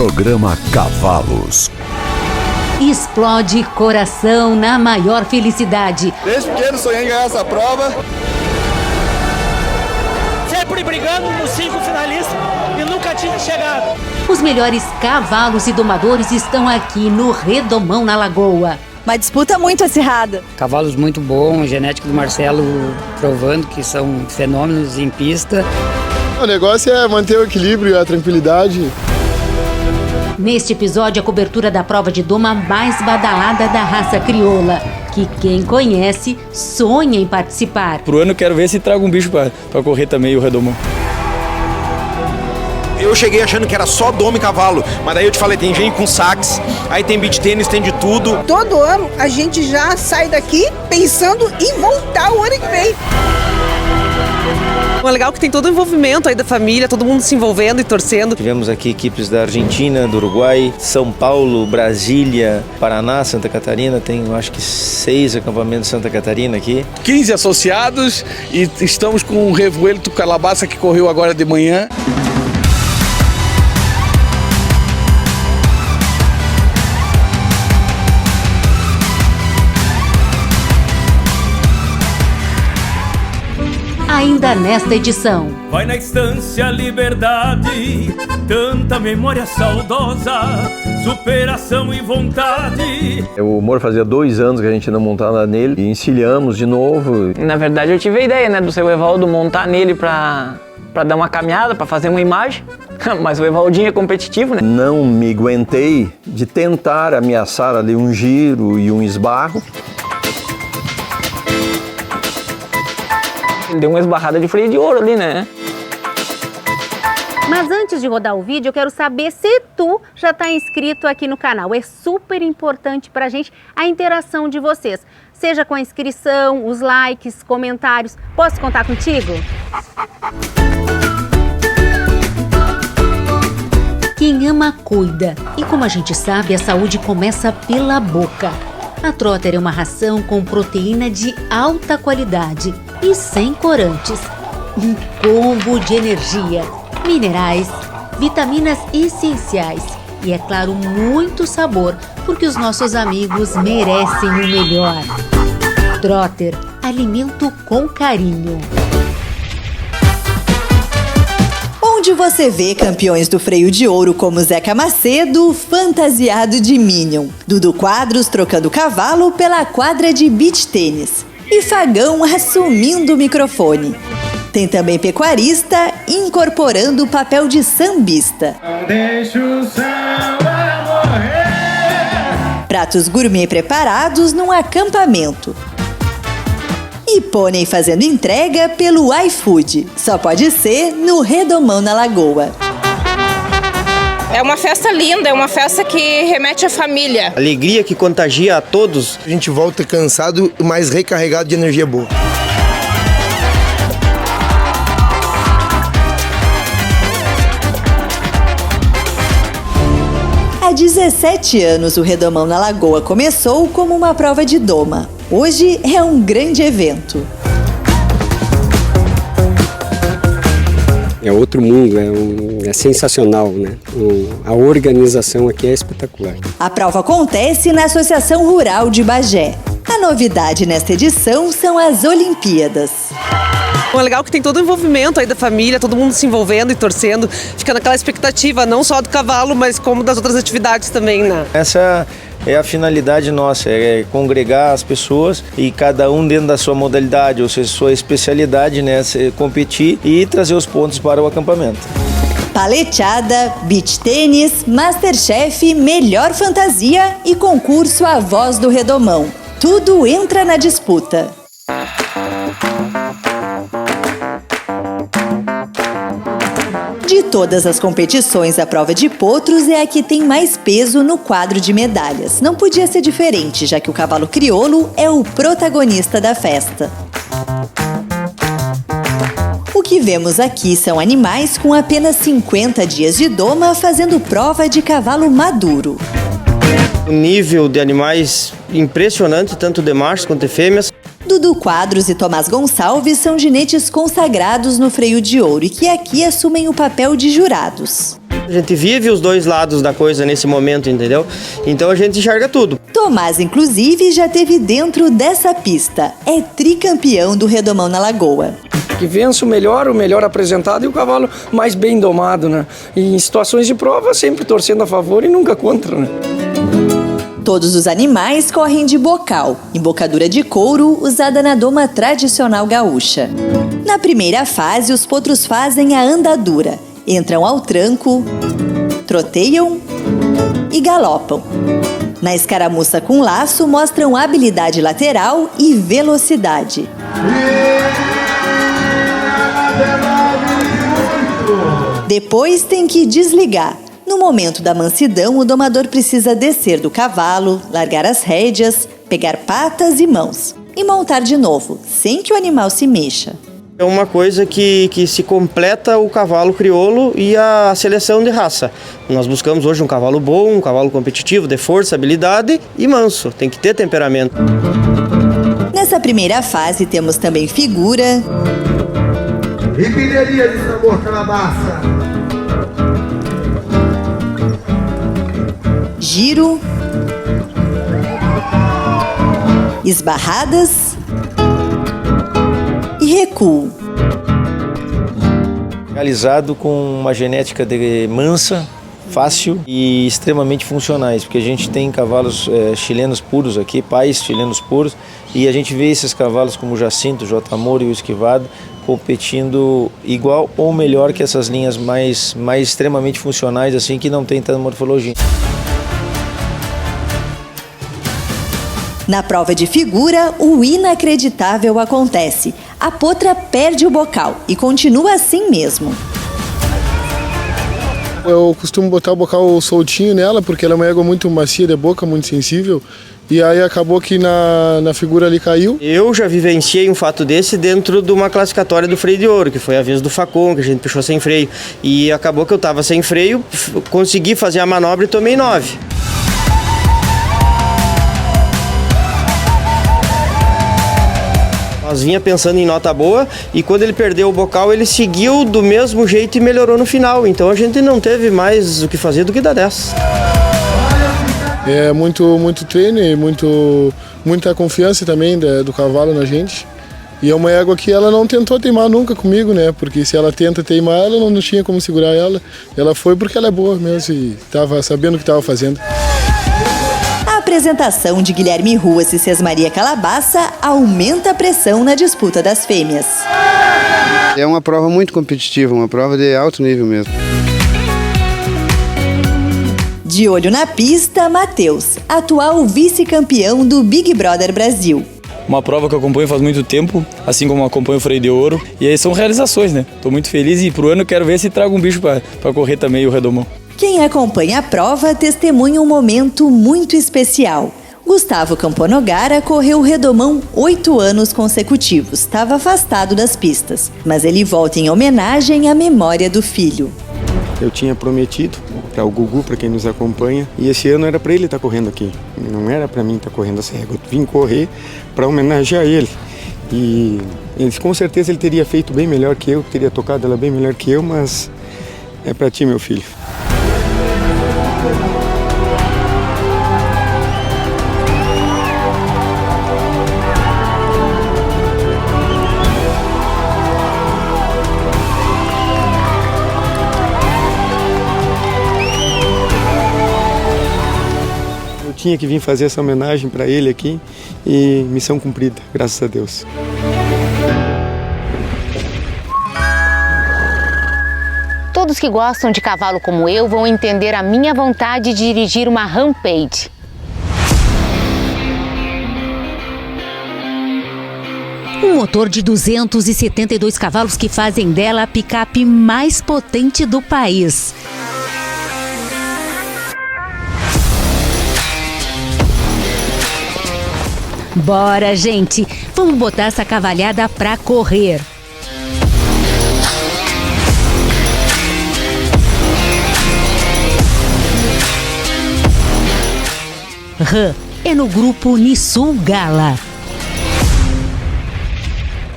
Programa Cavalos. Explode coração na maior felicidade. Desde pequeno sonhei em ganhar essa prova. Sempre brigando nos 5 finalistas e nunca tinha chegado. Os melhores cavalos e domadores estão aqui no Redomão, na Lagoa. Uma disputa muito acirrada. Cavalos muito bons, genética do Marcelo provando que são fenômenos em pista. O negócio é manter o equilíbrio e a tranquilidade. Neste episódio, a cobertura da prova de doma mais badalada da raça crioula, que quem conhece sonha em participar. Pro ano eu quero ver se trago um bicho pra correr também o Redomão. Eu cheguei achando que era só doma e cavalo, mas daí eu te falei, tem gente com sax, aí tem beach tênis, tem de tudo. Todo ano a gente já sai daqui pensando em voltar o ano que vem. O legal é que tem todo o envolvimento aí da família, todo mundo se envolvendo e torcendo. Tivemos aqui equipes da Argentina, do Uruguai, São Paulo, Brasília, Paraná, Santa Catarina. Tem, eu acho que 6 acampamentos de Santa Catarina aqui. 15 associados e estamos com o Revoeiro do Calabaça que correu agora de manhã. Ainda nesta edição. Vai na estância liberdade, tanta memória saudosa, superação e vontade. O humor fazia 2 anos que a gente não montava nele e encilhamos de novo. Na verdade eu tive a ideia, né, do seu Evaldo montar nele pra dar uma caminhada, pra fazer uma imagem. Mas o Evaldinho é competitivo, né? Não me aguentei de tentar ameaçar ali um giro e um esbarro. Ele deu uma esbarrada de freio de ouro ali, né? Mas antes de rodar o vídeo, eu quero saber se tu já está inscrito aqui no canal. É super importante pra gente a interação de vocês. Seja com a inscrição, os likes, comentários. Posso contar contigo? Quem ama, cuida. E como a gente sabe, a saúde começa pela boca. A Trotter é uma ração com proteína de alta qualidade e sem corantes. Um combo de energia, minerais, vitaminas essenciais e, é claro, muito sabor, porque os nossos amigos merecem o melhor. Trotter, alimento com carinho. Onde você vê campeões do freio de ouro como Zeca Macedo, fantasiado de Minion, Dudu Quadros trocando cavalo pela quadra de beach tênis e Fagão assumindo o microfone. Tem também pecuarista incorporando o papel de sambista. Não deixa o samba morrer. Pratos gourmet preparados num acampamento. E pônei fazendo entrega pelo iFood. Só pode ser no Redomão, na Lagoa. É uma festa linda, é uma festa que remete à família. Alegria que contagia a todos. A gente volta cansado, mas recarregado de energia boa. Há 17 anos, o Redomão na Lagoa começou como uma prova de doma. Hoje é um grande evento. É outro mundo, é sensacional, né? A organização aqui é espetacular. A prova acontece na Associação Rural de Bagé. A novidade nesta edição são as Olimpíadas. O legal é que tem todo o envolvimento aí da família, todo mundo se envolvendo e torcendo, fica naquela expectativa não só do cavalo, mas como das outras atividades também, né? Essa é a finalidade nossa, é congregar as pessoas e cada um dentro da sua modalidade, ou seja, sua especialidade, né, competir e trazer os pontos para o acampamento. Paleteada, beach tênis, Masterchef, melhor fantasia e concurso A Voz do Redomão. Tudo entra na disputa. De todas as competições, a prova de potros é a que tem mais peso no quadro de medalhas. Não podia ser diferente, já que o cavalo crioulo é o protagonista da festa. O que vemos aqui são animais com apenas 50 dias de doma fazendo prova de cavalo maduro. O nível de animais impressionante, tanto de machos quanto de fêmeas. Dudu Quadros e Tomás Gonçalves são ginetes consagrados no freio de ouro e que aqui assumem o papel de jurados. A gente vive os dois lados da coisa nesse momento, entendeu? Então a gente enxerga tudo. Tomás, inclusive, já teve dentro dessa pista. É tricampeão do Redomão na Lagoa. Que vença o melhor apresentado e o cavalo mais bem domado, né? E em situações de prova, sempre torcendo a favor e nunca contra, né? Todos os animais correm de bocal, embocadura de couro usada na doma tradicional gaúcha. Na primeira fase, os potros fazem a andadura. Entram ao tranco, troteiam e galopam. Na escaramuça com laço, mostram habilidade lateral e velocidade. Depois tem que desligar. No momento da mansidão, o domador precisa descer do cavalo, largar as rédeas, pegar patas e mãos e montar de novo, sem que o animal se mexa. É uma coisa que se completa o cavalo crioulo e a seleção de raça. Nós buscamos hoje um cavalo bom, um cavalo competitivo, de força, habilidade e manso. Tem que ter temperamento. Nessa primeira fase temos também figura, Empilharia de sabor calabaça. giro, esbarradas e recuo. Realizado com uma genética de mansa, fácil e extremamente funcionais, porque a gente tem cavalos chilenos puros aqui, pais chilenos puros, e a gente vê esses cavalos como o Jacinto, o J-Amor e o Esquivado competindo igual ou melhor que essas linhas mais extremamente funcionais, assim, que não tem tanta morfologia. Na prova de figura, o inacreditável acontece. A potra perde o bocal e continua assim mesmo. Eu costumo botar o bocal soltinho nela, porque ela é uma égua muito macia de boca, muito sensível. E aí acabou que na figura ali caiu. Eu já vivenciei um fato desse dentro de uma classificatória do freio de ouro, que foi a vez do Facon, que a gente puxou sem freio. E acabou que eu estava sem freio, consegui fazer a manobra e tomei 9. Nós vinha pensando em nota boa e quando ele perdeu o bocal, ele seguiu do mesmo jeito e melhorou no final. Então a gente não teve mais o que fazer do que dar 10. É muito treino e muita confiança também do cavalo na gente. E é uma égua que ela não tentou teimar nunca comigo, né? Porque se ela tenta teimar, ela não tinha como segurar ela. Ela foi porque ela é boa mesmo e estava sabendo o que estava fazendo. A apresentação de Guilherme Ruas e Cesmaria Calabaça aumenta a pressão na disputa das fêmeas. É uma prova muito competitiva, uma prova de alto nível mesmo. De olho na pista, Matheus, atual vice-campeão do Big Brother Brasil. Uma prova que eu acompanho faz muito tempo, assim como acompanho o freio de ouro. E aí são realizações, né? Tô muito feliz e pro ano quero ver se trago um bicho pra correr também, o Redomão. Quem acompanha a prova testemunha um momento muito especial. Gustavo Camponogara correu o Redomão 8 anos consecutivos. Estava afastado das pistas, mas ele volta em homenagem à memória do filho. Eu tinha prometido para o Gugu, para quem nos acompanha, e esse ano era para ele estar correndo aqui. Não era para mim estar correndo essa régua. Eu vim correr para homenagear ele. E ele, com certeza ele teria feito bem melhor que eu, teria tocado ela bem melhor que eu, mas é para ti, meu filho. Tinha que vir fazer essa homenagem para ele aqui e missão cumprida, graças a Deus. Todos que gostam de cavalo como eu vão entender a minha vontade de dirigir uma Rampage. Um motor de 272 cavalos que fazem dela a picape mais potente do país. Bora, gente! Vamos botar essa cavalhada pra correr. RAM é no grupo Nissul Gala.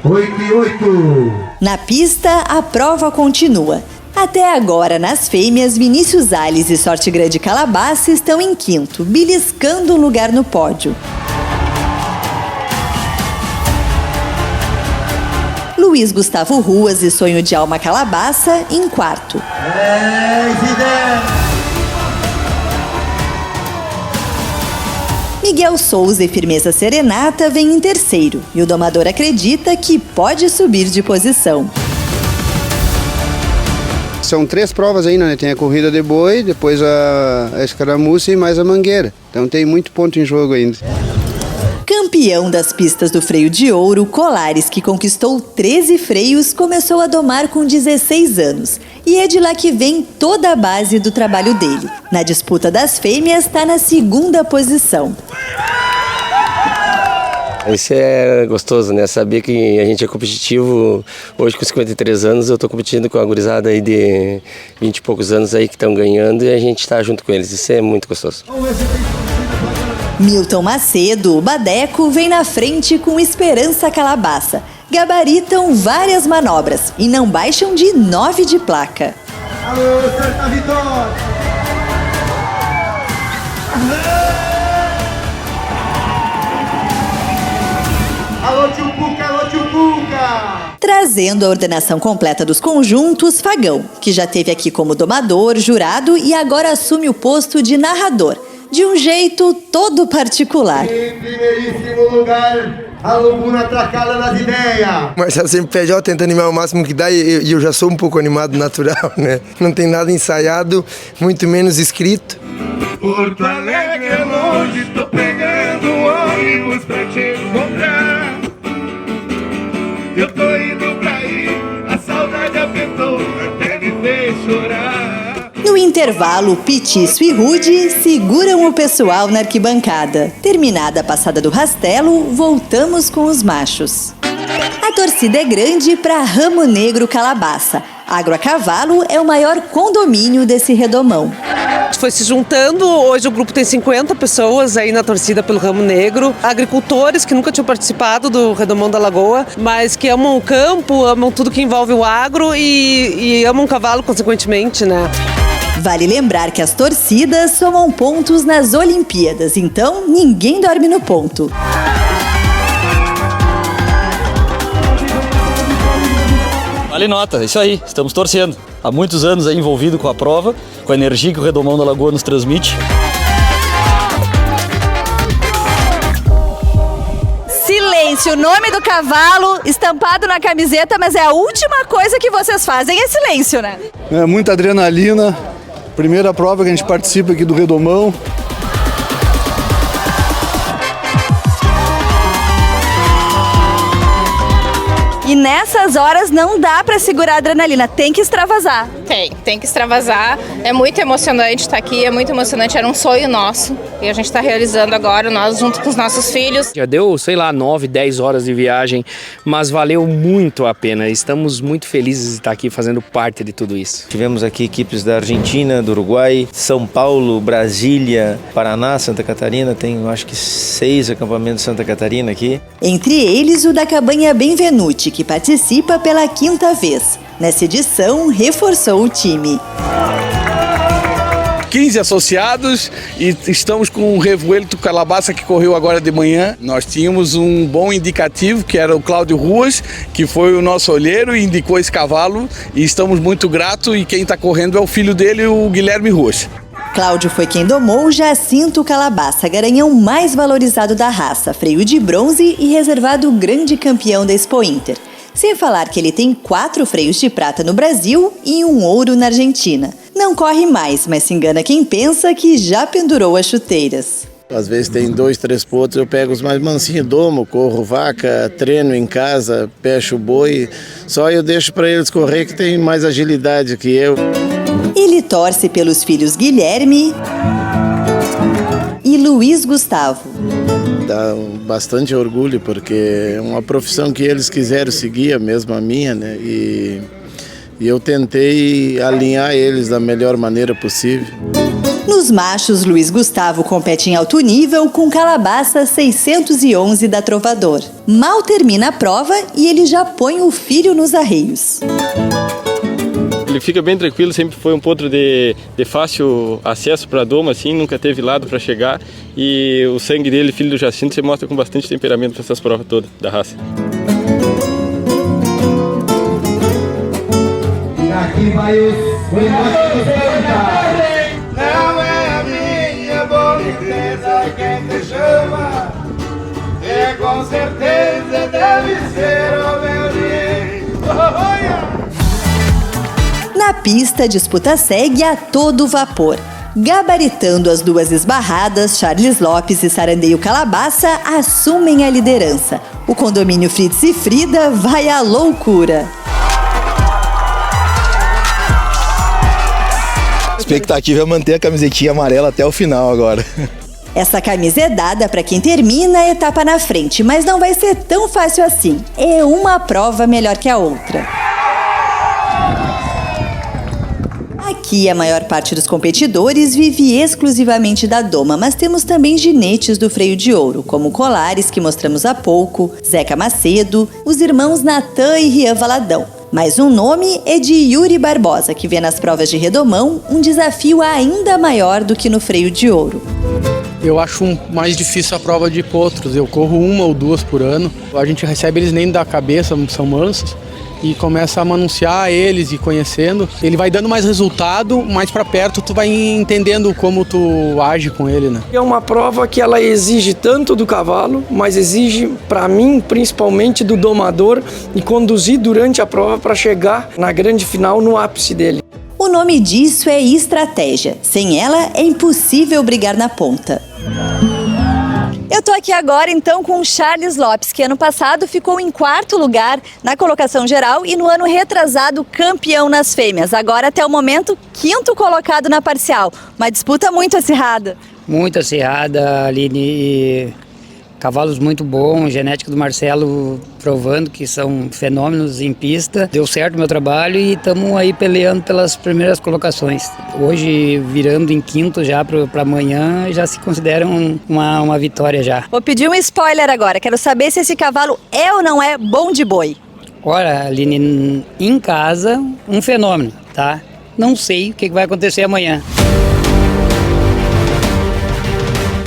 8 e 8. Na pista, a prova continua. Até agora, nas fêmeas, Vinícius Alves e Sorte Grande Calabaça estão em quinto, beliscando um lugar no pódio. Luiz Gustavo Ruas e Sonho de Alma Calabaça em quarto. Miguel Souza e Firmeza Serenata vêm em terceiro e o domador acredita que pode subir de posição. São 3 provas ainda, né? Tem a corrida de boi, depois a escaramuça e mais a mangueira. Então tem muito ponto em jogo ainda. Campeão das pistas do freio de ouro, Colares, que conquistou 13 freios, começou a domar com 16 anos. E é de lá que vem toda a base do trabalho dele. Na disputa das fêmeas, está na 2ª posição. Isso é gostoso, né? Saber que a gente é competitivo. Hoje, com 53 anos, eu estou competindo com a gurizada aí de 20 e poucos anos aí que estão ganhando e a gente está junto com eles. Isso é muito gostoso. Milton Macedo, o Badeco, vem na frente com Esperança Calabaça. Gabaritam várias manobras e não baixam de 9 de placa. Alô, Santa Vitória! Alô, Tchupuca, alô, Tchupuca! Trazendo a ordenação completa dos conjuntos, Fagão, que já esteve aqui como domador, jurado e agora assume o posto de narrador, de um jeito todo particular. Em primeiríssimo lugar, a Luguna Atracada das Ideias. Marcelo sempre pede, ó, tenta animar o máximo que dá e eu já sou um pouco animado natural, né? Não tem nada ensaiado, muito menos escrito. Porto Alegre é longe, tô pegando ônibus pra te encontrar. Eu tô indo pra aí, a saudade apertou, até me fez chorar. No intervalo, Petiço e Rude seguram o pessoal na arquibancada. Terminada a passada do rastelo, voltamos com os machos. A torcida é grande para Ramo Negro Calabaça. Agro a Cavalo é o maior condomínio desse redomão. A gente foi se juntando, hoje o grupo tem 50 pessoas aí na torcida pelo Ramo Negro. Agricultores que nunca tinham participado do Redomão da Lagoa, mas que amam o campo, amam tudo que envolve o agro e amam o cavalo, consequentemente, né? Vale lembrar que as torcidas somam pontos nas Olimpíadas, então ninguém dorme no ponto. Vale nota, é isso aí, estamos torcendo. Há muitos anos aí envolvido com a prova, com a energia que o Redomão da Lagoa nos transmite. Silêncio, o nome do cavalo estampado na camiseta, mas é a última coisa que vocês fazem, é silêncio, né? É muita adrenalina, primeira prova que a gente participa aqui do Redomão. E nessas horas não dá pra segurar a adrenalina, tem que extravasar. Tem que extravasar. É muito emocionante estar aqui, é muito emocionante, era um sonho nosso. E a gente está realizando agora, nós junto com os nossos filhos. Já deu, 9, 10 horas de viagem, mas valeu muito a pena. Estamos muito felizes de estar aqui fazendo parte de tudo isso. Tivemos aqui equipes da Argentina, do Uruguai, São Paulo, Brasília, Paraná, Santa Catarina. Tem, acho que 6 acampamentos de Santa Catarina aqui. Entre eles, o da Cabanha Benvenuti, que participa pela 5ª vez. Nessa edição, reforçou o time. 15 associados e estamos com o Revuelto Calabaça que correu agora de manhã. Nós tínhamos um bom indicativo, que era o Cláudio Ruas, que foi o nosso olheiro e indicou esse cavalo e estamos muito gratos, e quem está correndo é o filho dele, o Guilherme Ruas. Cláudio foi quem domou o Jacinto Calabaça, garanhão mais valorizado da raça, freio de bronze e reservado grande campeão da Expo Inter. Sem falar que ele tem 4 freios de prata no Brasil e um ouro na Argentina. Não corre mais, mas se engana quem pensa que já pendurou as chuteiras. Às vezes tem 2, 3 potros, eu pego os mais mansinhos, domo, corro vaca, treino em casa, pecho boi. Só eu deixo para eles correr que tem mais agilidade que eu. Ele torce pelos filhos Guilherme e Luiz Gustavo. Dá bastante orgulho, porque é uma profissão que eles quiseram seguir, a mesma minha, né? E eu tentei alinhar eles da melhor maneira possível. Nos machos, Luiz Gustavo compete em alto nível com Calabaça 611 da Trovador. Mal termina a prova e ele já põe o filho nos arreios. Ele fica bem tranquilo, sempre foi um potro de fácil acesso para a doma, assim, nunca teve lado para chegar. E o sangue dele, filho do Jacinto, se mostra com bastante temperamento para essas provas todas da raça. E aqui vai o não é a minha boniteza quem te chama, é com certeza deve ser o meu rei. Na pista, a disputa segue a todo vapor. Gabaritando as duas esbarradas, Charles Lopes e Sarandeio Calabaça assumem a liderança. O condomínio Fritz e Frida vai à loucura. A expectativa é manter a camisetinha amarela até o final agora. Essa camisa é dada para quem termina a etapa na frente, mas não vai ser tão fácil assim. É uma prova melhor que a outra. Aqui, a maior parte dos competidores vive exclusivamente da doma, mas temos também ginetes do freio de ouro, como Colares, que mostramos há pouco, Zeca Macedo, os irmãos Natan e Rian Valadão. Mas um nome é de Yuri Barbosa, que vê nas provas de redomão um desafio ainda maior do que no freio de ouro. Eu acho mais difícil a prova de potros. Eu corro 1 ou 2 por ano. A gente recebe eles nem da cabeça, são mansos, e começa a manusear eles e conhecendo. Ele vai dando mais resultado, mais para perto tu vai entendendo como tu age com ele, né? É uma prova que ela exige tanto do cavalo, mas exige para mim principalmente do domador e conduzir durante a prova para chegar na grande final no ápice dele. O nome disso é estratégia. Sem ela, é impossível brigar na ponta. Eu tô aqui agora então com o Charles Lopes, que ano passado ficou em 4º lugar na colocação geral e no ano retrasado campeão nas fêmeas. Agora até o momento 5º colocado na parcial. Uma disputa muito acirrada. Muito acirrada, Aline. Cavalos muito bons, genética do Marcelo provando que são fenômenos em pista. Deu certo o meu trabalho e estamos aí peleando pelas primeiras colocações. Hoje, virando em 5º já para amanhã, já se considera uma vitória já. Vou pedir um spoiler agora. Quero saber se esse cavalo é ou não é bom de boi. Olha, Aline, em casa, um fenômeno, tá? Não sei o que vai acontecer amanhã.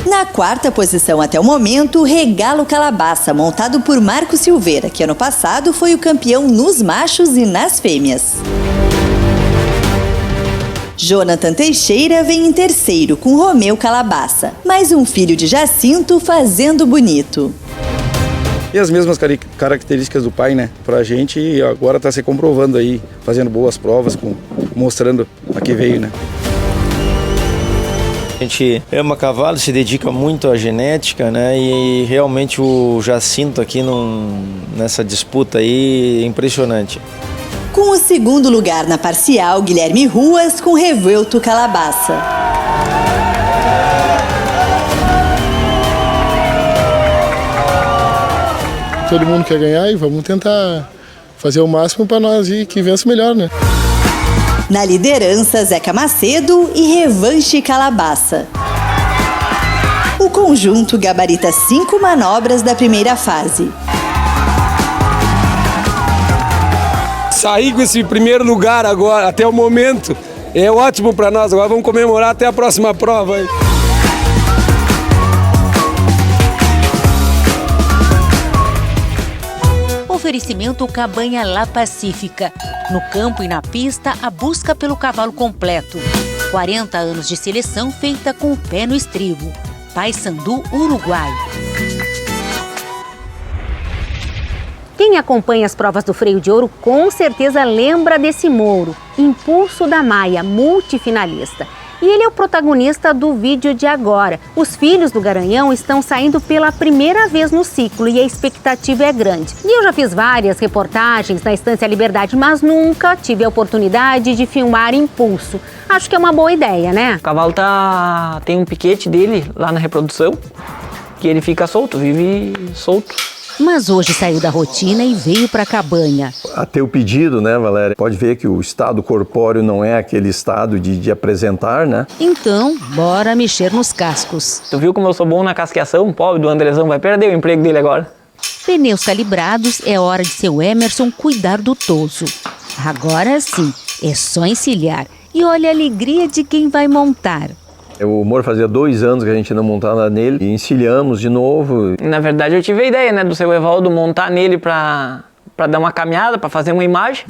Na 4ª posição até o momento, Regalo Calabaça, montado por Marco Silveira, que ano passado foi o campeão nos machos e nas fêmeas. Jonathan Teixeira vem em 3º com Romeu Calabaça, mais um filho de Jacinto fazendo bonito. E as mesmas características do pai, né? Pra gente agora tá se comprovando aí, fazendo boas provas, mostrando a que veio, né? A gente ama cavalo, se dedica muito à genética, né? E realmente o Jacinto aqui nessa disputa aí é impressionante. Com o 2º lugar na parcial, Guilherme Ruas com Revuelto Calabaça. Todo mundo quer ganhar e vamos tentar fazer o máximo para nós e que vença melhor, né? Na liderança, Zeca Macedo e Revanche Calabaça. O conjunto gabarita 5 manobras da primeira fase. Sair com esse primeiro lugar agora, até o momento, é ótimo para nós. Agora vamos comemorar até a próxima prova. Oferecimento Cabanha La Pacífica. No campo e na pista, a busca pelo cavalo completo. 40 anos de seleção feita com o pé no estribo. Paysandu, Uruguai. Quem acompanha as provas do freio de ouro com certeza lembra desse mouro, Impulso da Maia, multifinalista. E ele é o protagonista do vídeo de agora. Os filhos do Garanhão estão saindo pela primeira vez no ciclo e a expectativa é grande. E eu já fiz várias reportagens na Estância Liberdade, mas nunca tive a oportunidade de filmar Impulso. Acho que é uma boa ideia, né? O cavalo tem um piquete dele lá na reprodução, que ele fica solto, vive solto. Mas hoje saiu da rotina e veio para a cabanha. A teu pedido, né, Valéria? Pode ver que o estado corpóreo não é aquele estado de apresentar, né? Então, bora mexer nos cascos. Tu viu como eu sou bom na casqueação? O pobre do Andrezão vai perder o emprego dele agora. Pneus calibrados, é hora de seu Emerson cuidar do toso. Agora sim, é só encilhar. E olha a alegria de quem vai montar. O Moro fazia 2 anos que a gente não montava nele e encilhamos de novo. Na verdade, eu tive a ideia, né, do seu Evaldo montar nele para dar uma caminhada, para fazer uma imagem.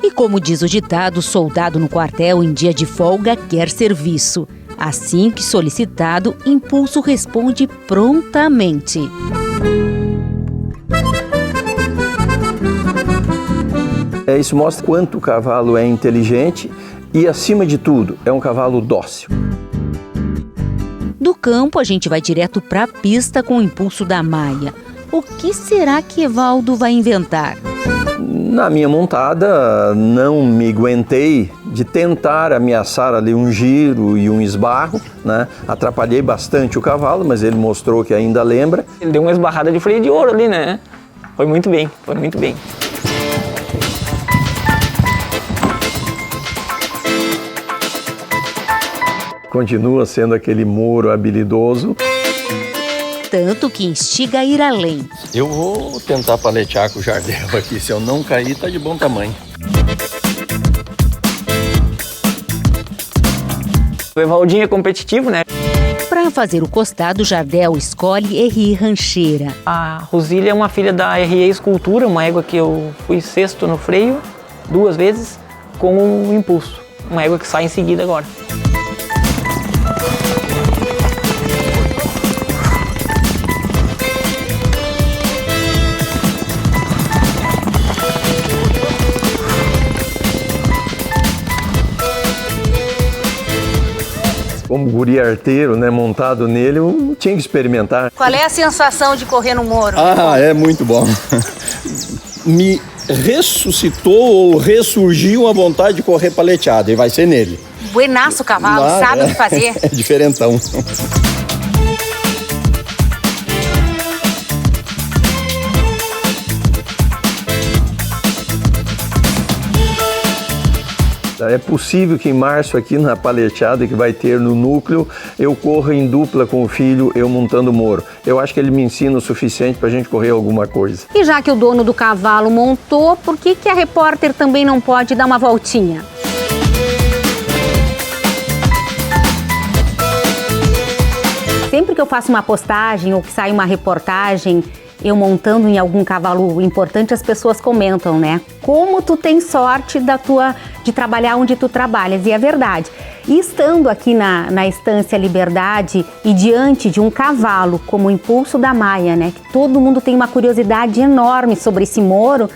E como diz o ditado, soldado no quartel em dia de folga quer serviço. Assim que solicitado, Impulso responde prontamente. Isso mostra quanto o cavalo é inteligente e, acima de tudo, é um cavalo dócil. Do campo, a gente vai direto para a pista com o Impulso da Maia. O que será que Evaldo vai inventar? Na minha montada, não me aguentei de tentar ameaçar ali um giro e um esbarro, né? Atrapalhei bastante o cavalo, mas ele mostrou que ainda lembra. Ele deu uma esbarrada de freio de ouro ali, né? Foi muito bem, foi muito bem. Continua sendo aquele Moro habilidoso. Tanto que instiga a ir além. Eu vou tentar paletear com o Jardel aqui. Se eu não cair, tá de bom tamanho. O Evaldinho é competitivo, né? Para fazer o costado, Jardel escolhe RE Rancheira. A Rosília é uma filha da RE Escultura, uma égua que eu fui 6º no freio 2 vezes com o Impulso. Uma égua que sai em seguida agora. Como guri arteiro, né, montado nele, eu tinha que experimentar. Qual é a sensação de correr no Moro? É muito bom. Me ressuscitou ou ressurgiu a vontade de correr paleteado, e vai ser nele. Buenaço o cavalo, sabe o que fazer. É diferentão. É possível que em março, aqui na paleteada que vai ter no núcleo, eu corra em dupla com o filho, eu montando o Moro. Eu acho que ele me ensina o suficiente para a gente correr alguma coisa. E já que o dono do cavalo montou, por que a repórter também não pode dar uma voltinha? Sempre que eu faço uma postagem ou que sai uma reportagem, eu montando em algum cavalo importante, as pessoas comentam, né? Como tu tem sorte de trabalhar onde tu trabalhas, e é verdade. E estando aqui na Estância Liberdade e diante de um cavalo como o Impulso da Maia, né? Que todo mundo tem uma curiosidade enorme sobre esse Moro,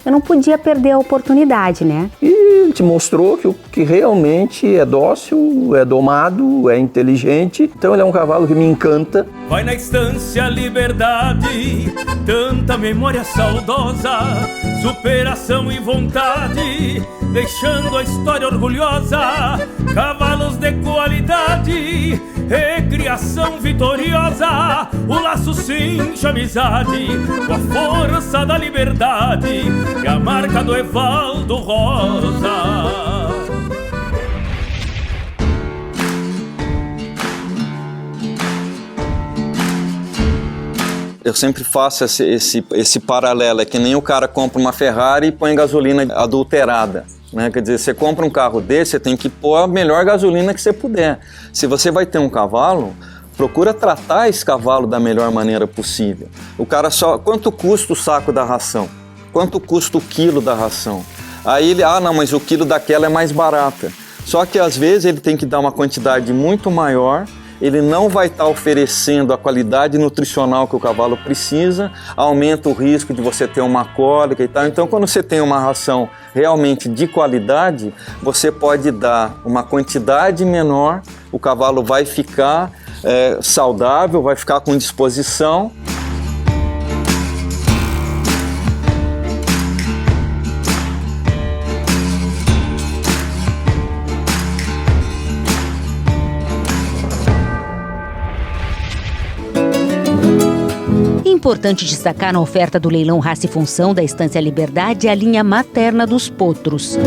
eu não podia perder a oportunidade, né? E ele te mostrou que realmente é dócil, é domado, é inteligente. Então ele é um cavalo que me encanta. Vai na Estância Liberdade, tanta memória saudosa, superação e vontade, deixando a história orgulhosa. Cavalos de qualidade, recriação vitoriosa, o laço cincha amizade, com a força da liberdade, e a marca do Evaldo Rosa. Eu sempre faço esse paralelo, é que nem o cara compra uma Ferrari e põe gasolina adulterada. Né? Quer dizer, você compra um carro desse, você tem que pôr a melhor gasolina que você puder. Se você vai ter um cavalo, procura tratar esse cavalo da melhor maneira possível. O cara só... Quanto custa o saco da ração? Quanto custa o quilo da ração? Aí ele... não, mas o quilo daquela é mais barata. Só que às vezes ele tem que dar uma quantidade muito maior, ele não vai estar oferecendo a qualidade nutricional que o cavalo precisa, aumenta o risco de você ter uma cólica e tal. Então, quando você tem uma ração realmente de qualidade, você pode dar uma quantidade menor, o cavalo vai ficar saudável, vai ficar com disposição. Importante destacar na oferta do leilão Raça e Função da Estância Liberdade a linha materna dos potros.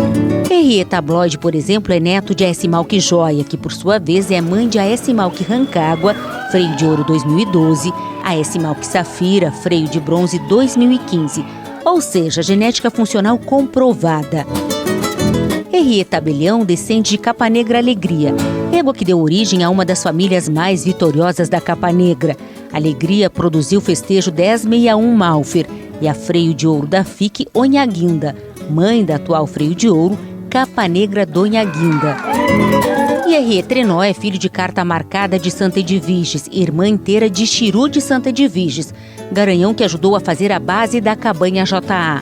RE Tabloide, por exemplo, é neto de A.S. Malk Joia, que por sua vez é mãe de A.S. Malk Rancagua, freio de ouro 2012, A.S. Malk Safira, freio de bronze 2015. ou seja, genética funcional comprovada. RE Tabelião descende de Capa Negra Alegria, égua que deu origem a uma das famílias mais vitoriosas da Capa Negra. Alegria produziu o festejo 1061 Malfer e a freio de ouro da FIC Onhaguinda, mãe da atual freio de ouro Capa Negra Donhaguinda. E RE Trenó é filho de carta marcada de Santa Edviges, irmã inteira de Chiru de Santa Edviges, garanhão que ajudou a fazer a base da cabanha JA.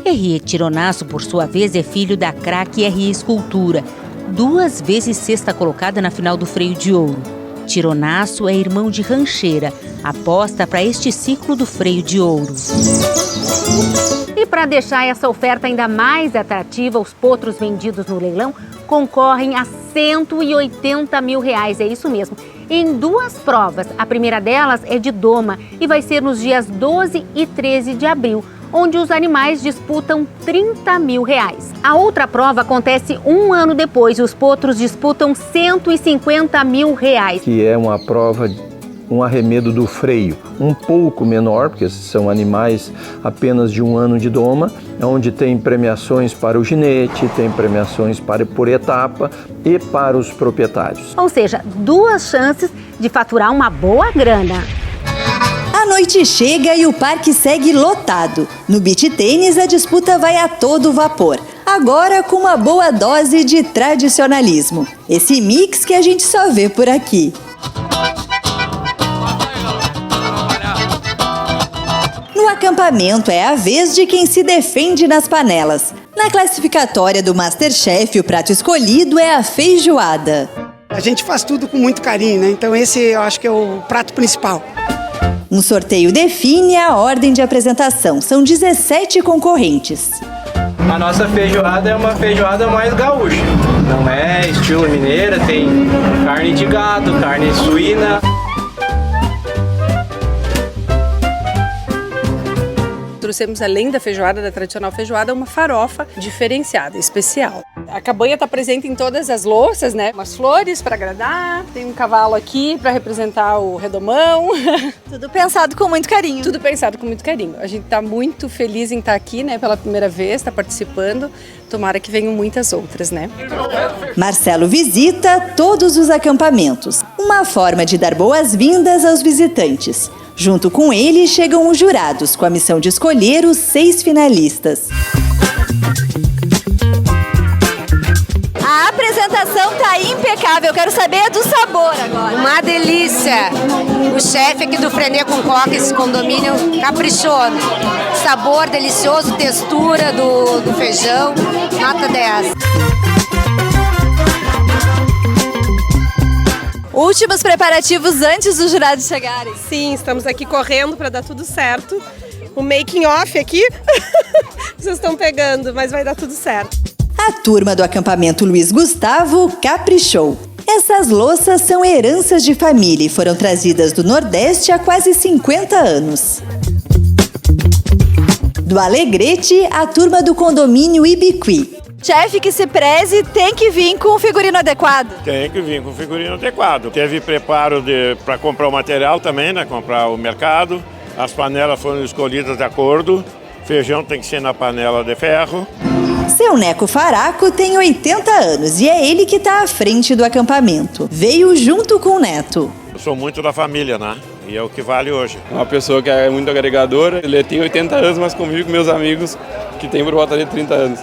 RE Tironaço, por sua vez, é filho da craque RE Escultura, 2 vezes sexta colocada na final do freio de ouro. Tironaço é irmão de Rancheira, aposta para este ciclo do freio de ouro. E para deixar essa oferta ainda mais atrativa, os potros vendidos no leilão concorrem a R$180 mil, é isso mesmo, em 2 provas. A primeira delas é de doma e vai ser nos dias 12 e 13 de abril, onde os animais disputam R$30 mil. A outra prova acontece 1 ano depois e os potros disputam R$150 mil. Que é uma prova, um arremedo do freio, um pouco menor, porque são animais apenas de 1 ano de doma, onde tem premiações para o ginete, tem premiações por etapa e para os proprietários. Ou seja, 2 chances de faturar uma boa grana. A noite chega e o parque segue lotado. No beach tênis, a disputa vai a todo vapor. Agora com uma boa dose de tradicionalismo. Esse mix que a gente só vê por aqui. No acampamento é a vez de quem se defende nas panelas. Na classificatória do MasterChef, o prato escolhido é a feijoada. A gente faz tudo com muito carinho, né? Então esse eu acho que é o prato principal. Um sorteio define a ordem de apresentação. São 17 concorrentes. A nossa feijoada é uma feijoada mais gaúcha. Não é estilo mineira, tem carne de gado, carne suína. Trouxemos, além da feijoada, da tradicional feijoada, uma farofa diferenciada, especial. A cabanha está presente em todas as louças, né? Umas flores para agradar, tem um cavalo aqui para representar o redomão. Tudo pensado com muito carinho. Tudo pensado com muito carinho. A gente está muito feliz em estar aqui, né? Pela primeira vez, está participando. Tomara que venham muitas outras, né? Marcelo visita todos os acampamentos. Uma forma de dar boas-vindas aos visitantes. Junto com ele, chegam os jurados, com a missão de escolher os 6 finalistas. A apresentação tá impecável, eu quero saber do sabor agora. Uma delícia! O chefe aqui do Frenê com Coca, esse condomínio, caprichou. Sabor delicioso, textura do feijão, nota 10. Últimos preparativos antes dos jurados chegarem. Sim, estamos aqui correndo para dar tudo certo. O making off aqui, vocês estão pegando, mas vai dar tudo certo. A turma do acampamento Luiz Gustavo caprichou. Essas louças são heranças de família e foram trazidas do Nordeste há quase 50 anos. Do Alegrete, a turma do condomínio Ibiqui. Chefe que se preze tem que vir com o figurino adequado. Tem que vir com o figurino adequado. Teve preparo para comprar o material também, né? Comprar o mercado. As panelas foram escolhidas de acordo. Feijão tem que ser na panela de ferro. Seu Neco Faraco tem 80 anos e é ele que está à frente do acampamento. Veio junto com o neto. Eu sou muito da família, né? E é o que vale hoje. Uma pessoa que é muito agregadora. Ele tem 80 anos, mas convive com meus amigos que tem por volta de 30 anos.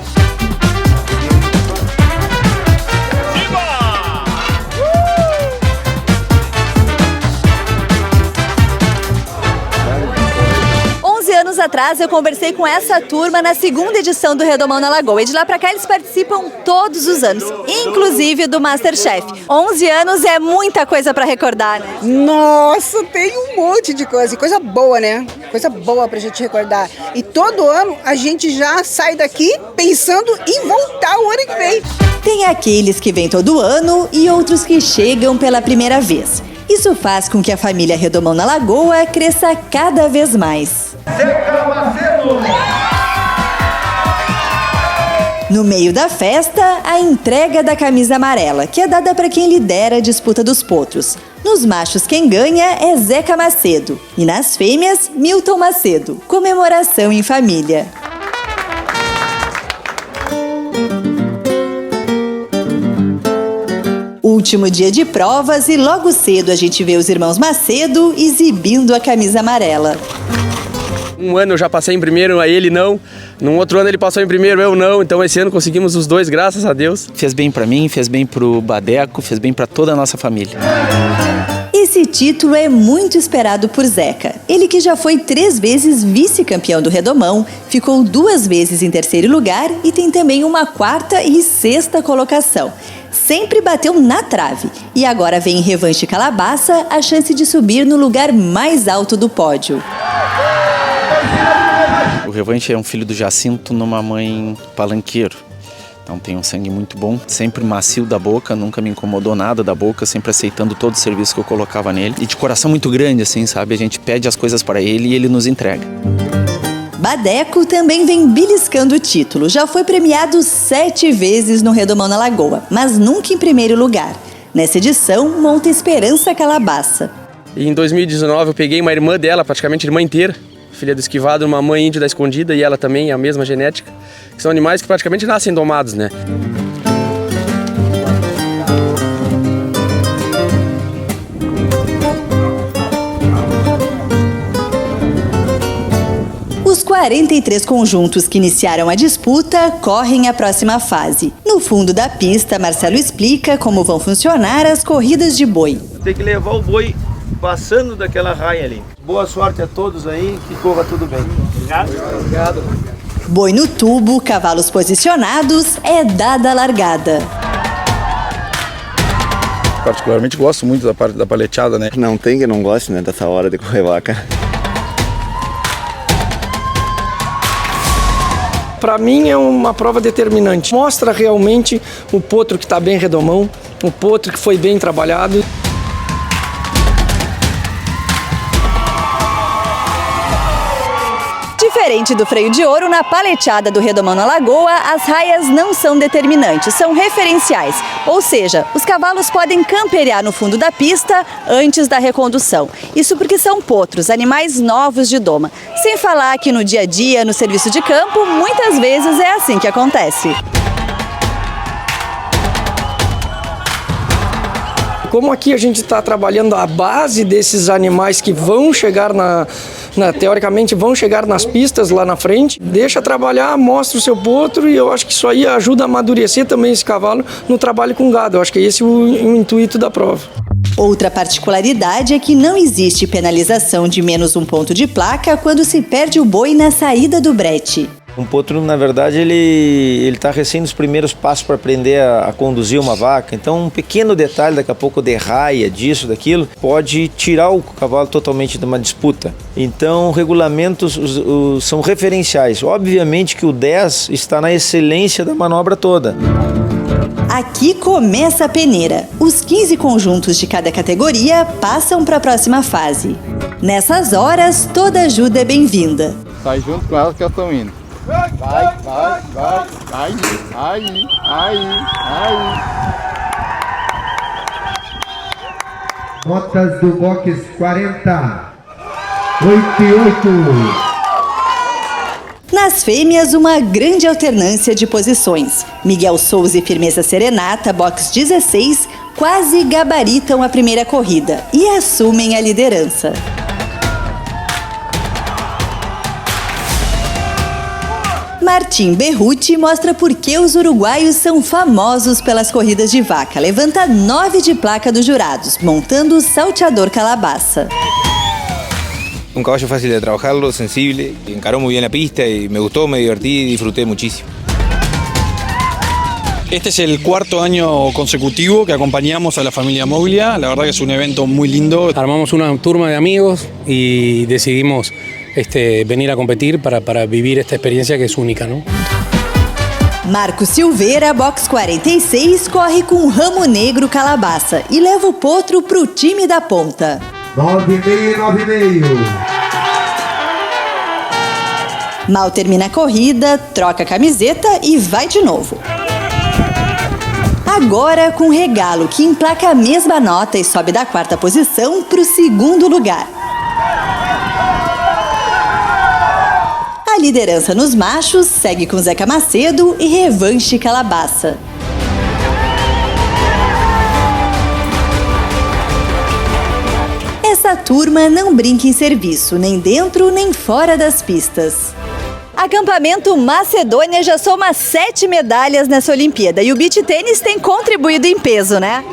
11 anos atrás eu conversei com essa turma na 2ª edição do Redomão na Lagoa e de lá pra cá eles participam todos os anos, inclusive do MasterChef. 11 anos é muita coisa pra recordar, né? Nossa, tem um monte de coisa boa, né? Coisa boa pra gente recordar. E todo ano a gente já sai daqui pensando em voltar o ano que vem. Tem aqueles que vêm todo ano e outros que chegam pela primeira vez. Isso faz com que a família Redomão na Lagoa cresça cada vez mais. No meio da festa, a entrega da camisa amarela, que é dada para quem lidera a disputa dos potros. Nos machos, quem ganha é Zeca Macedo. E nas fêmeas, Milton Macedo. Comemoração em família. Último dia de provas e logo cedo a gente vê os irmãos Macedo exibindo a camisa amarela. Um ano eu já passei em primeiro, aí ele não. Num outro ano ele passou em primeiro, eu não. Então esse ano conseguimos os dois, graças a Deus. Fez bem pra mim, fez bem pro Badeco, fez bem pra toda a nossa família. Esse título é muito esperado por Zeca. Ele que já foi 3 vezes vice-campeão do Redomão, ficou 2 vezes em terceiro lugar e tem também uma 4ª e 6ª colocação. Sempre bateu na trave e agora vem em revanche Calabaça a chance de subir no lugar mais alto do pódio. O Revanche é um filho do Jacinto numa mãe palanqueiro. Então tem um sangue muito bom, sempre macio da boca, nunca me incomodou nada da boca, sempre aceitando todo o serviço que eu colocava nele. E de coração muito grande, assim, sabe? A gente pede as coisas para ele e ele nos entrega. Badeco também vem beliscando o título. Já foi premiado 7 vezes no Redomão na Lagoa, mas nunca em primeiro lugar. Nessa edição, monta Esperança Calabaça. E em 2019 eu peguei uma irmã dela, praticamente irmã inteira, filha do Esquivado, uma mãe índio da Escondida, e ela também, a mesma genética. Que são animais que praticamente nascem domados, né? Os 43 conjuntos que iniciaram a disputa correm a próxima fase. No fundo da pista, Marcelo explica como vão funcionar as corridas de boi. Tem que levar o boi passando daquela raia ali. Boa sorte a todos aí, que corra tudo bem. Obrigado. Boi no tubo, cavalos posicionados, é dada a largada. Particularmente gosto muito da parte da paleteada, né? Não tem que não goste, né, dessa hora de correr vaca. Para mim é uma prova determinante. Mostra realmente o potro que está bem redomão, o potro que foi bem trabalhado. Diferente do freio de ouro, na paleteada do Redomão na Lagoa, as raias não são determinantes, são referenciais. Ou seja, os cavalos podem camperear no fundo da pista antes da recondução. Isso porque são potros, animais novos de doma. Sem falar que no dia a dia, no serviço de campo, muitas vezes é assim que acontece. Como aqui a gente está trabalhando a base desses animais que vão chegar teoricamente vão chegar nas pistas lá na frente, deixa trabalhar, mostra o seu potro e eu acho que isso aí ajuda a amadurecer também esse cavalo no trabalho com gado. Eu acho que esse é o intuito da prova. Outra particularidade é que não existe penalização de menos 1 ponto de placa quando se perde o boi na saída do brete. Um potro, na verdade, ele está recém nos primeiros passos para aprender a conduzir uma vaca. Então, um pequeno detalhe, daqui a pouco, de raia, disso, daquilo, pode tirar o cavalo totalmente de uma disputa. Então, regulamentos são referenciais. Obviamente que o 10 está na excelência da manobra toda. Aqui começa a peneira. Os 15 conjuntos de cada categoria passam para a próxima fase. Nessas horas, toda ajuda é bem-vinda. Sai junto com elas que elas estão indo. Vai. Aí. Notas do box 40. 8 e 8. Nas fêmeas, uma grande alternância de posições. Miguel Souza e Firmeza Serenata, box 16, quase gabaritam a primeira corrida e assumem a liderança. Martim Berruti mostra por que os uruguaios são famosos pelas corridas de vaca. Levanta 9 de placa dos jurados, montando o salteador Calabaça. Un caballo fácil de trabajarlo, sensible, encaró muy bien la pista y me gustó, me divertí y disfruté muchísimo. Este es el 4º año consecutivo que acompañamos a la familia Moglia. La verdad que es un evento muy lindo. Armamos una turma de amigos y decidimos venir a competir para vivir esta experiencia que es única, ¿no? Marco Silveira, box 46, corre com Ramo Negro Calabaça e leva o potro pro time da ponta. 9,5. Mal termina a corrida, troca a camiseta e vai de novo. Agora com Regalo, que emplaca a mesma nota e sobe da 4ª posição para o 2º lugar. A liderança nos machos segue com Zeca Macedo e Revanche Calabaça. Essa turma não brinca em serviço, nem dentro nem fora das pistas. Acampamento Macedônia já soma 7 medalhas nessa Olimpíada e o beach tênis tem contribuído em peso, né?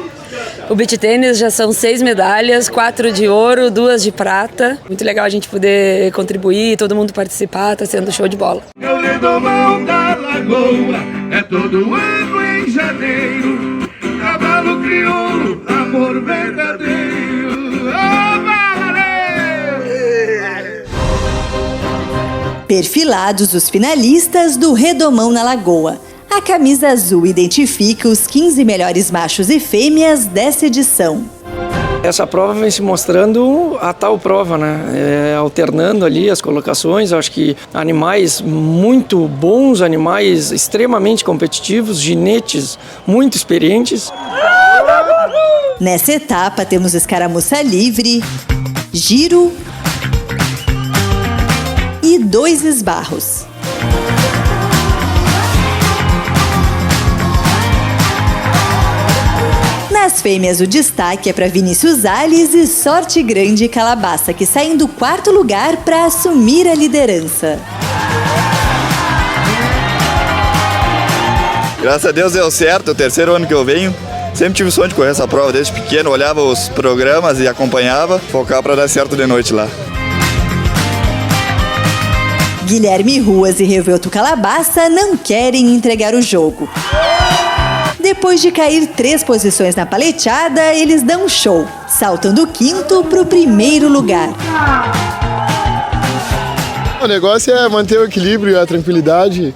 O beach tênis já são 6 medalhas, 4 de ouro, 2 de prata. Muito legal a gente poder contribuir, todo mundo participar, tá sendo show de bola. É o redomão da Lagoa, é todo ano em janeiro. Cavalo crioulo, amor verdadeiro. Perfilados os finalistas do Redomão na Lagoa. A camisa azul identifica os 15 melhores machos e fêmeas dessa edição. Essa prova vem se mostrando a tal prova, né? Alternando ali as colocações. Eu acho que animais muito bons, animais extremamente competitivos, ginetes muito experientes. Nessa etapa temos escaramuça livre, giro e 2 esbarros. Nas fêmeas, o destaque é para Vinícius Alves e Sorte Grande Calabaça, que saem do 4º lugar para assumir a liderança. Graças a Deus deu certo, é o 3º ano que eu venho. Sempre tive o sonho de correr essa prova desde pequeno, olhava os programas e acompanhava, focava para dar certo de noite lá. Guilherme Ruas e Revelto Calabaça não querem entregar o jogo. Depois de cair 3 posições na paleteada, eles dão um show, saltando o 5º para o 1º lugar. O negócio é manter o equilíbrio e a tranquilidade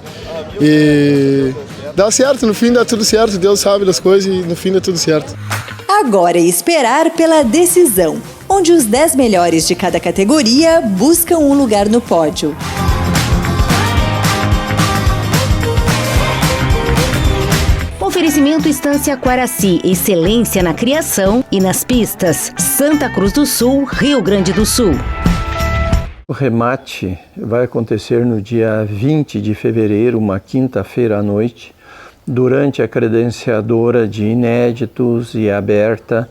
e dá certo, no fim dá tudo certo, Deus sabe das coisas e no fim dá tudo certo. Agora é esperar pela decisão, onde os 10 melhores de cada categoria buscam um lugar no pódio. Oferecimento Estância Quaraci, excelência na criação e nas pistas. Santa Cruz do Sul, Rio Grande do Sul. O remate vai acontecer no dia 20 de fevereiro, uma quinta-feira à noite, durante a credenciadora de inéditos e aberta,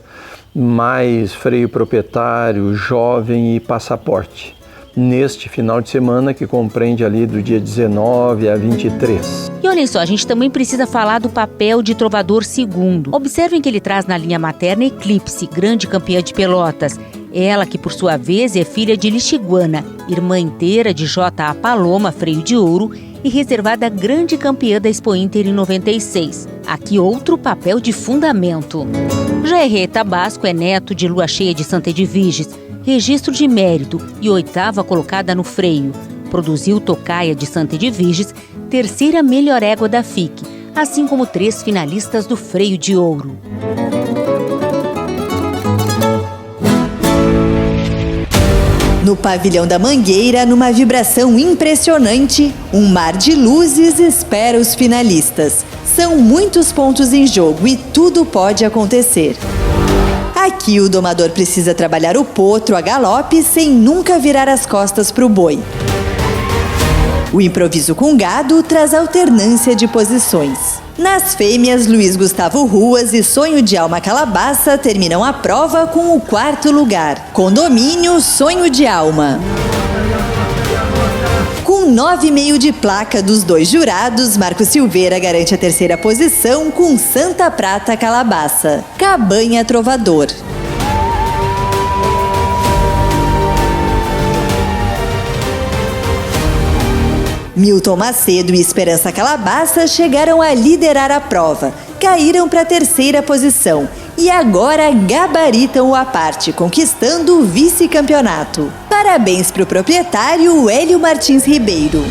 mais freio proprietário, jovem e passaporte. Neste final de semana que compreende ali do dia 19 a 23. E olhem só, a gente também precisa falar do papel de Trovador II. Observem que ele traz na linha materna Eclipse, grande campeã de Pelotas. Ela que, por sua vez, é filha de Lixiguana, irmã inteira de J.A. Paloma, freio de ouro, e reservada grande campeã da Expo Inter em 96. Aqui outro papel de fundamento. Jair Tabasco é neto de Lua Cheia de Santa Edviges, registro de mérito e 8ª colocada no freio. Produziu Tocaia de Santa Edviges, 3ª melhor égua da FIC, assim como 3 finalistas do freio de ouro. No pavilhão da Mangueira, numa vibração impressionante, um mar de luzes espera os finalistas. São muitos pontos em jogo e tudo pode acontecer. Aqui o domador precisa trabalhar o potro a galope sem nunca virar as costas para o boi. O improviso com gado traz alternância de posições. Nas fêmeas, Luiz Gustavo Ruas e Sonho de Alma Calabaça terminam a prova com o 4º lugar. Condomínio Sonho de Alma. Com 9,5 de placa dos 2 jurados, Marco Silveira garante a 3ª posição com Santa Prata Calabaça. Cabanha Trovador. Milton Macedo e Esperança Calabaça chegaram a liderar a prova, caíram para a 3ª posição e agora gabaritam o aparte, conquistando o vice-campeonato. Parabéns para o proprietário Hélio Martins Ribeiro.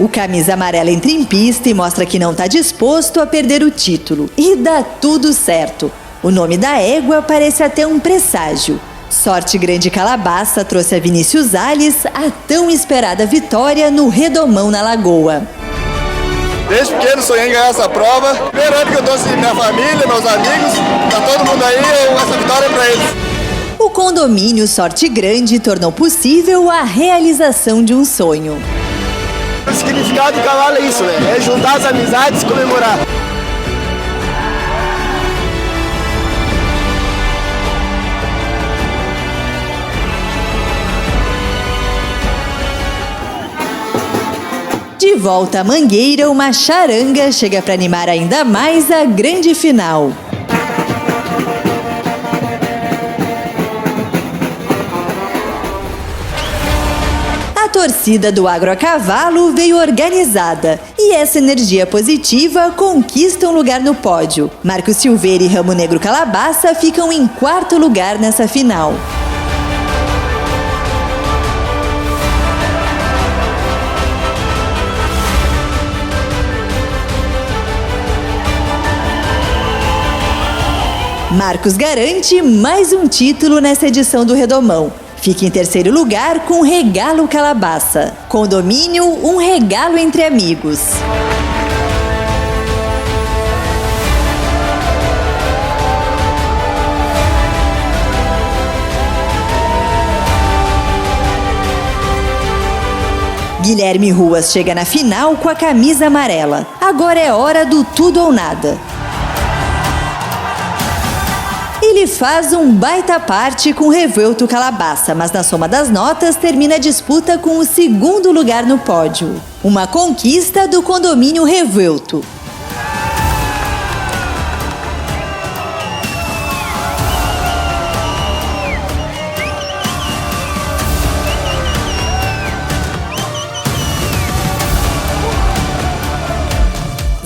O camisa amarela entra em pista e mostra que não está disposto a perder o título. E dá tudo certo. O nome da égua parece até um presságio. Sorte Grande Calabaça trouxe a Vinícius Alves a tão esperada vitória no Redomão na Lagoa. Desde pequeno sonhei em ganhar essa prova. Primeiro ano que eu trouxe minha família, meus amigos, tá todo mundo aí, essa vitória é pra eles. O condomínio Sorte Grande tornou possível a realização de um sonho. O significado do cavalo é isso, né? É juntar as amizades e comemorar. De volta à Mangueira, uma charanga chega para animar ainda mais a grande final. A torcida do Agro a Cavalo veio organizada e essa energia positiva conquista um lugar no pódio. Marcos Silveira e Ramo Negro Calabaça ficam em 4º lugar nessa final. Marcos garante mais um título nessa edição do Redomão. Fica em 3º lugar com Regalo Calabaça. Condomínio, um regalo entre amigos. Guilherme Ruas chega na final com a camisa amarela. Agora é hora do tudo ou nada. Ele faz um baita parte com o Revuelto Calabaça, mas na soma das notas termina a disputa com o 2º lugar no pódio. Uma conquista do condomínio Revuelto.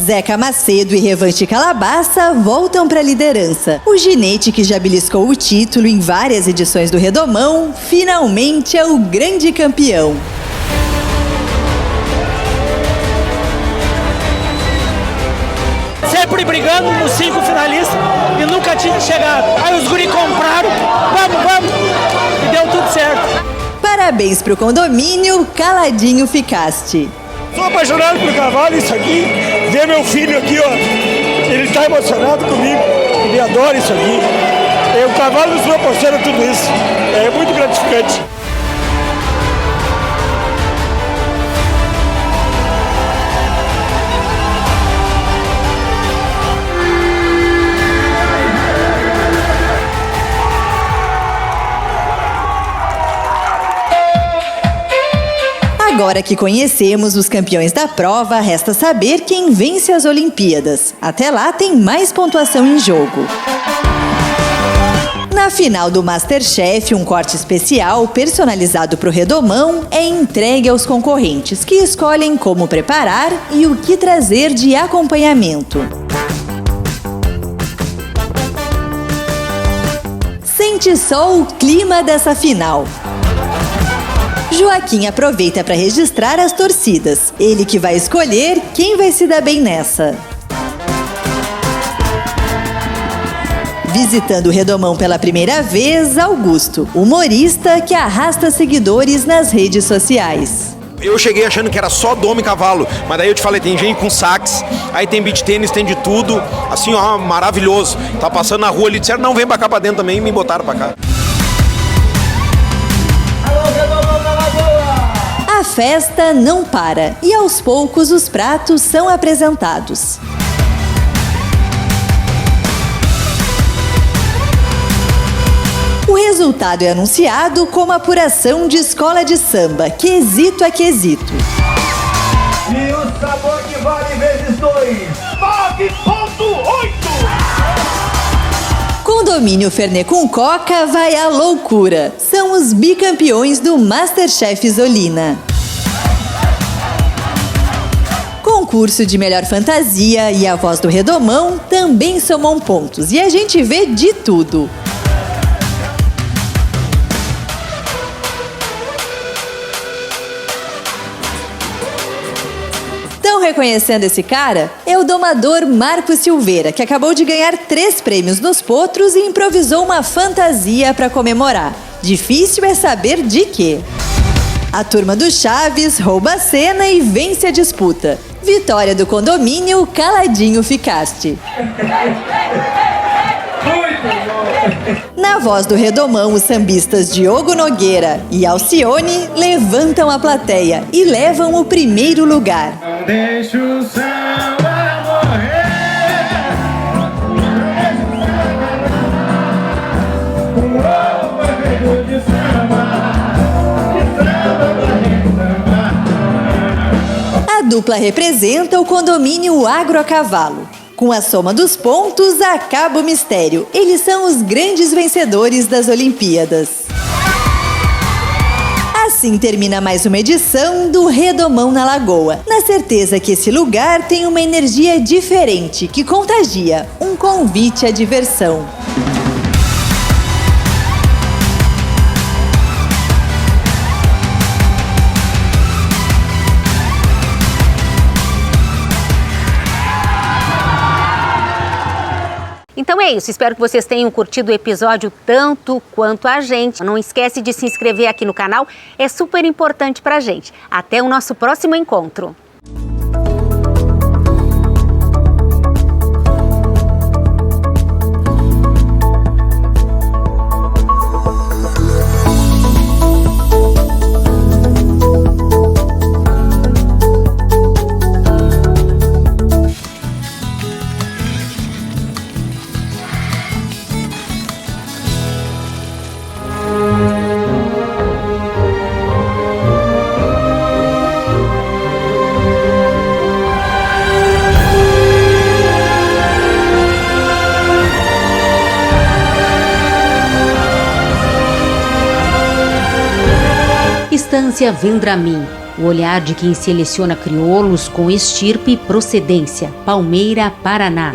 Zeca Macedo e Revanche Calabaça voltam para a liderança. O ginete que já beliscou o título em várias edições do Redomão, finalmente é o grande campeão. Sempre brigando nos 5 finalistas e nunca tinha chegado. Aí os guri compraram, vamos, e deu tudo certo. Parabéns pro condomínio, caladinho ficaste. Sou apaixonado por cavalo, isso aqui. Ver meu filho aqui, ó. Ele tá emocionado comigo. Ele adora isso aqui. O cavalo nos proporciona tudo isso. É muito gratificante. Agora que conhecemos os campeões da prova, resta saber quem vence as Olimpíadas. Até lá tem mais pontuação em jogo. Na final do MasterChef, um corte especial personalizado para o Redomão é entregue aos concorrentes, que escolhem como preparar e o que trazer de acompanhamento. Sente só o clima dessa final. Joaquim aproveita para registrar as torcidas. Ele que vai escolher quem vai se dar bem nessa. Visitando o Redomão pela primeira vez, Augusto, humorista que arrasta seguidores nas redes sociais. Eu cheguei achando que era só doma e cavalo, mas daí eu te falei, tem gente com sax, aí tem beach tênis, tem de tudo, assim ó, maravilhoso. Tá passando na rua ali, disseram, não, vem pra cá pra dentro também, e me botaram pra cá. A festa não para e aos poucos os pratos são apresentados. O resultado é anunciado como apuração de escola de samba, quesito a quesito. E o sabor que vale vezes 2, 9,8! Condomínio Fernet com Coca vai à loucura. São os bicampeões do MasterChef Isolina. Concurso de melhor fantasia e a voz do Redomão também somam pontos. E a gente vê de tudo. reconhecendo esse cara? É o domador Marco Silveira, que acabou de ganhar 3 prêmios nos potros e improvisou uma fantasia para comemorar. Difícil é saber de quê. A turma do Chaves rouba a cena e vence a disputa. Vitória do condomínio, caladinho ficaste. Na voz do Redomão, os sambistas Diogo Nogueira e Alcione levantam a plateia e levam o primeiro lugar. Deixa o samba morrer. A dupla representa o condomínio Agro a Cavalo. Com a soma dos pontos, acaba o mistério. Eles são os grandes vencedores das Olimpíadas. Assim termina mais uma edição do Redomão na Lagoa, na certeza que esse lugar tem uma energia diferente que contagia, um convite à diversão. Então é isso, espero que vocês tenham curtido o episódio tanto quanto a gente. Não esquece de se inscrever aqui no canal, é super importante pra gente. Até o nosso próximo encontro. Estância Vendramin, o olhar de quem seleciona crioulos com estirpe e procedência. Palmeira, Paraná.